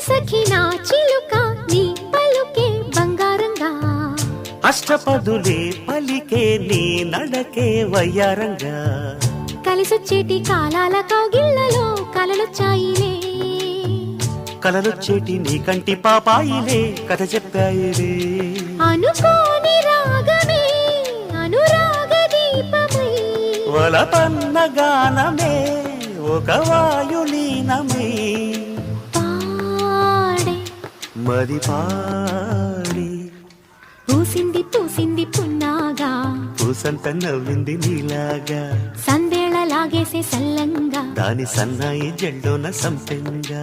సఖి నా చిలుక నీ పలుకే బంగారంగా అష్టపదులే పలికే నీ నడకే వయ్యారంగా కలిసొచ్చేటి కాలాల కౌగిళ్లలో కలలొచ్చాయిలే కలలొచ్చేటి నీ కంటి పాపాయిలే కథ చెప్పాయిలే అనుకోని రాగమే అనురాగ దీపమై వలపన్న గానమే ఒక వాయులీనమై పాడే మది పాడి పూసింది పున్నాగా పూసంత నవ్వింది నీలాగా సందేళ లాగేసే సల్లంగా దాని సన్నాయి జెండోన సంపెంగా